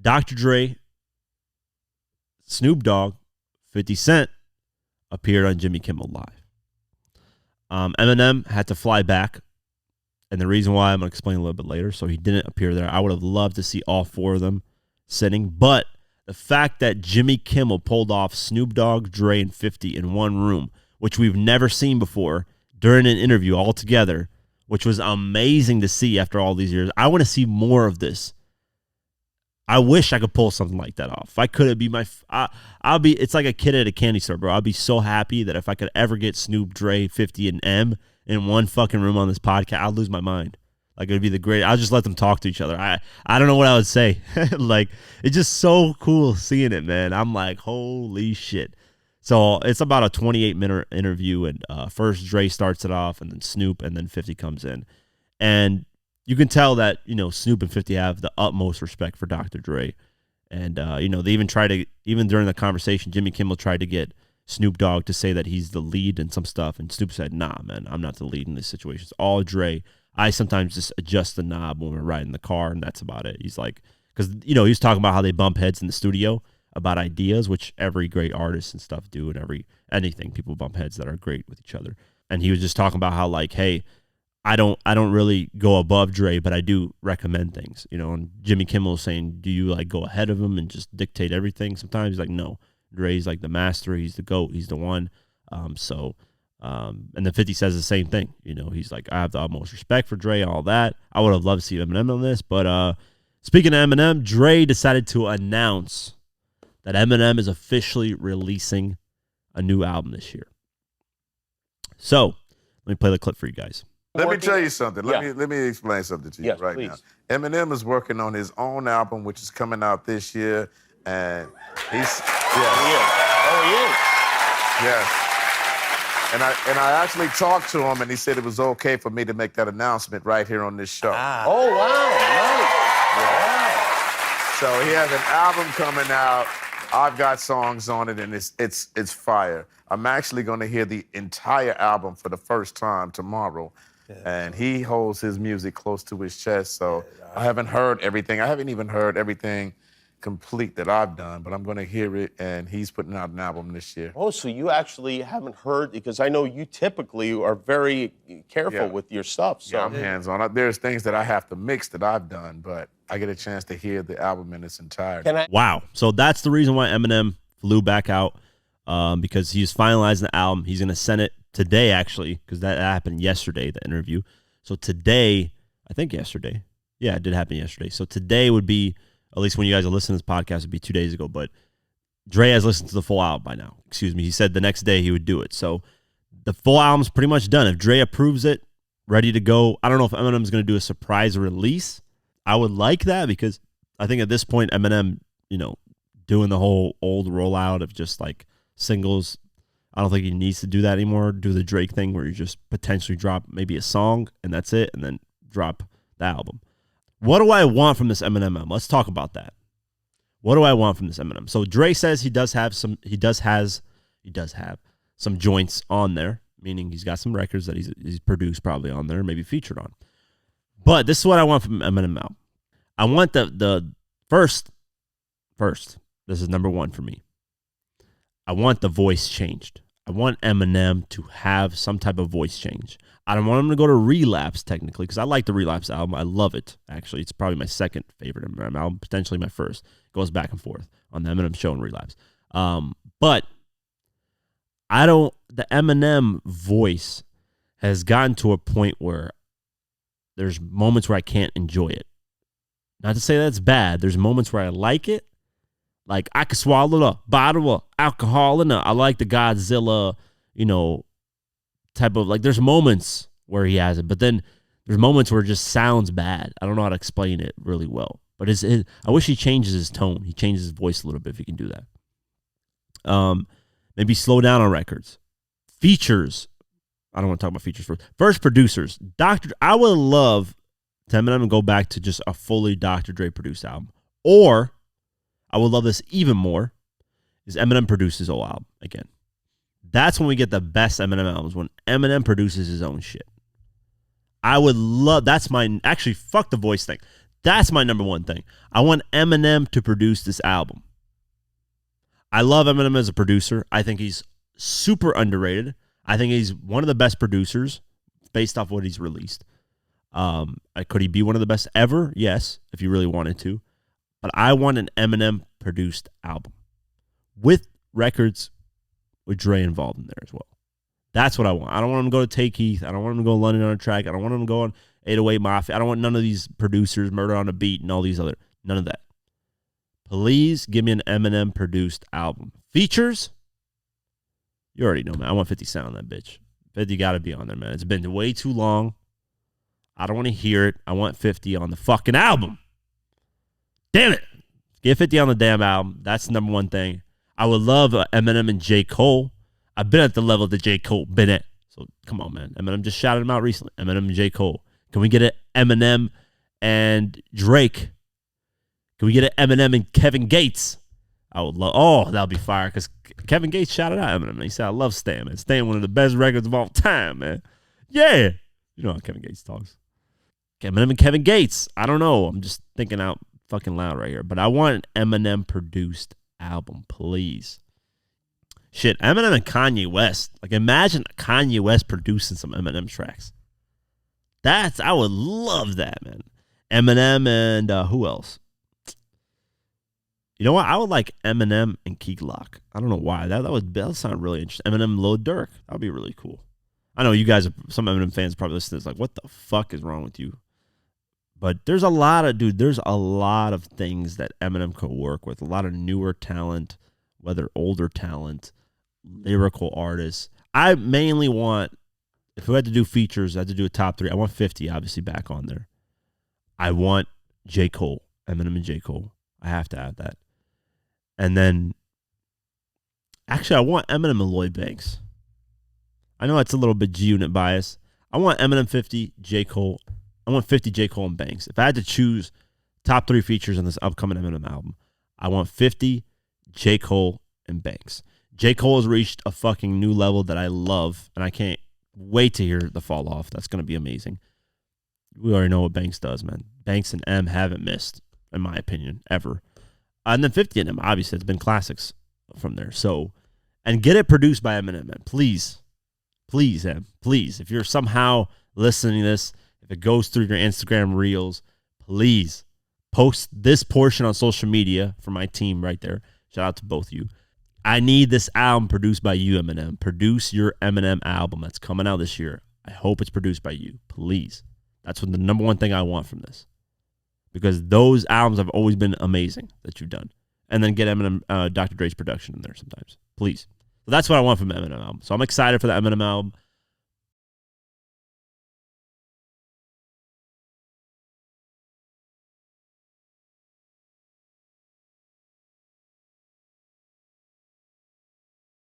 Dr. Dre, Snoop Dogg, 50 Cent appeared on Jimmy Kimmel Live. Eminem had to fly back, and the reason why I'm going to explain a little bit later, so he didn't appear there. I would have loved to see all four of them sitting, but the fact that Jimmy Kimmel pulled off Snoop Dogg, Dre, and 50 in one room, which we've never seen before, during an interview all together, which was amazing to see after all these years. I want to see more of this. I wish I could pull something like that off. If I could, it'd be I'll be, it's like a kid at a candy store, bro. I'll be so happy that if I could ever get Snoop, Dre, 50, and M in one fucking room on this podcast, I'll lose my mind. Like, it'd be the great, I'll just let them talk to each other. I don't know what I would say. Like, it's just so cool seeing it, man. I'm like, holy shit. So it's about a 28-minute interview, and first Dre starts it off, and then Snoop, and then 50 comes in. And you can tell that, Snoop and 50 have the utmost respect for Dr. Dre. And, they even even during the conversation, Jimmy Kimmel tried to get Snoop Dogg to say that he's the lead in some stuff. And Snoop said, nah, man, I'm not the lead in this situation. It's all Dre. I sometimes just adjust the knob when we're riding the car, and that's about it. He's like, because, he's talking about how they bump heads in the studio about ideas, which every great artist and stuff do, and anything, people bump heads that are great with each other. And he was just talking about how, like, hey, I don't really go above Dre, but I do recommend things, and Jimmy Kimmel is saying, do you like go ahead of him and just dictate everything? Sometimes he's like, no, Dre's like the master. He's the GOAT. He's the one. And then 50 says the same thing. He's like, I have the utmost respect for Dre, all that. I would have loved to see Eminem on this. But speaking of Eminem, Dre decided to announce that Eminem is officially releasing a new album this year. So let me play the clip for you guys. Let me tell you something. Let me explain something to you now. Eminem is working on his own album, which is coming out this year, and he's He is. Yes. And I actually talked to him, and he said it was okay for me to make that announcement right here on this show. Oh, wow. Nice. So he has an album coming out. I've got songs on it, and it's fire. I'm actually going to hear the entire album for the first time tomorrow. And he holds his music close to his chest, so I haven't heard everything. I haven't even heard everything complete that I've done, but I'm going to hear it, and he's putting out an album this year. Oh, so you actually haven't heard, because I know you typically are very careful with your stuff. So. Yeah, I'm hands-on. There's things that I have to mix that I've done, but I get a chance to hear the album in its entirety. Wow. So that's the reason why Eminem flew back out, because he's finalizing the album. He's going to send it today, actually, because that happened yesterday, the interview. So today, I think yesterday. Yeah, it did happen yesterday. So today would be, at least when you guys are listening to this podcast, would be 2 days ago. But Dre has listened to the full album by now. Excuse me. He said the next day he would do it. So the full album's pretty much done. If Dre approves it, ready to go. I don't know if Eminem's going to do a surprise release. I would like that, because I think at this point, Eminem, doing the whole old rollout of just like singles, I don't think he needs to do that anymore. Do the Drake thing where you just potentially drop maybe a song and that's it, and then drop the album. What do I want from this Eminem album? Let's talk about that. What do I want from this Eminem? So Dre says he does have some joints on there, meaning he's got some records that he's produced probably on there, maybe featured on. But this is what I want from Eminem album. I want the first, this is number one for me. I want the voice changed. I want Eminem to have some type of voice change. I don't want him to go to Relapse, technically, because I like the Relapse album. I love it, actually. It's probably my second favorite Eminem album, potentially my first. It goes back and forth on the Eminem show and Relapse. But the Eminem voice has gotten to a point where there's moments where I can't enjoy it. Not to say that's bad. There's moments where I like it. Like, I could swallow a bottle of alcohol in it. I like the Godzilla, type of, like, there's moments where he has it, but then there's moments where it just sounds bad. I don't know how to explain it really well. But I wish he changes his tone. He changes his voice a little bit if he can do that. Maybe slow down on records. Features. I don't want to talk about features first. First, producers. I would love Eminem to go back to just a fully Dr. Dre produced album. Or, I would love this even more, is Eminem produce his whole album again. That's when we get the best Eminem albums, when Eminem produces his own shit. I would love, actually, fuck the voice thing. That's my number one thing. I want Eminem to produce this album. I love Eminem as a producer. I think he's super underrated. I think he's one of the best producers based off what he's released. Could he be one of the best ever? Yes, if you really wanted to. But I want an Eminem produced album with records with Dre involved in there as well. That's what I want. I don't want him to go to Take Heath. I don't want him to go London on a track. I don't want him to go on 808 Mafia. I don't want none of these producers, Murder on a Beat, and all these other. None of that. Please give me an Eminem produced album. Features? You already know, man. I want 50 Cent on that bitch. 50 got to be on there, man. It's been way too long. I don't want to hear it. I want 50 on the fucking album. Damn it. Get 50 on the damn album. That's the number one thing. I would love Eminem and J. Cole. I've been at the level that J. Cole been at. So come on, man. Eminem just shouted him out recently. Eminem and J. Cole. Can we get an Eminem and Drake? Can we get an Eminem and Kevin Gates? I would love. Oh, that would be fire because Kevin Gates shouted out Eminem. He said, "I love Stan, man. Stan, one of the best records of all time, man." Yeah, you know how Kevin Gates talks. Eminem and Kevin Gates. I don't know. I'm just thinking out fucking loud right here, but I want an Eminem produced album, please. Shit, Eminem and Kanye West. Like, imagine Kanye West producing some Eminem tracks. I would love that, man. Eminem and who else? You know what? I would like Eminem and Key Glock. I don't know why. That would sound really interesting. Eminem and Lil Durk. That would be really cool. I know you guys, some Eminem fans probably listen to this like, what the fuck is wrong with you? But there's a lot of things that Eminem could work with. A lot of newer talent, whether older talent, lyrical artists. I mainly want, if we had to do features, I had to do a top 3. I want 50, obviously, back on there. I want J. Cole, Eminem and J. Cole. I have to add that. And then, actually, I want Eminem and Lloyd Banks. I know it's a little bit G-Unit bias. I want Eminem 50, J. Cole. I want 50 J. Cole and Banks. If I had to choose top 3 features on this upcoming Eminem album, I want 50 J. Cole and Banks. J. Cole has reached a fucking new level that I love, and I can't wait to hear the fall off. That's going to be amazing. We already know what Banks does, man. Banks and M haven't missed, in my opinion, ever. And then 50 and M, obviously, it's been classics from there. So, and get it produced by Eminem, man. Please. Please, Em. Please. If you're somehow listening to this, if it goes through your Instagram reels, please post this portion on social media for my team right there. Shout out to both of you. I need this album produced by you, Eminem. Produce your Eminem album that's coming out this year. I hope it's produced by you. Please. That's what the number one thing I want from this. Because those albums have always been amazing that you've done. And then get Eminem, Dr. Dre's production in there sometimes. Please. So that's what I want from the Eminem album. So I'm excited for the Eminem album.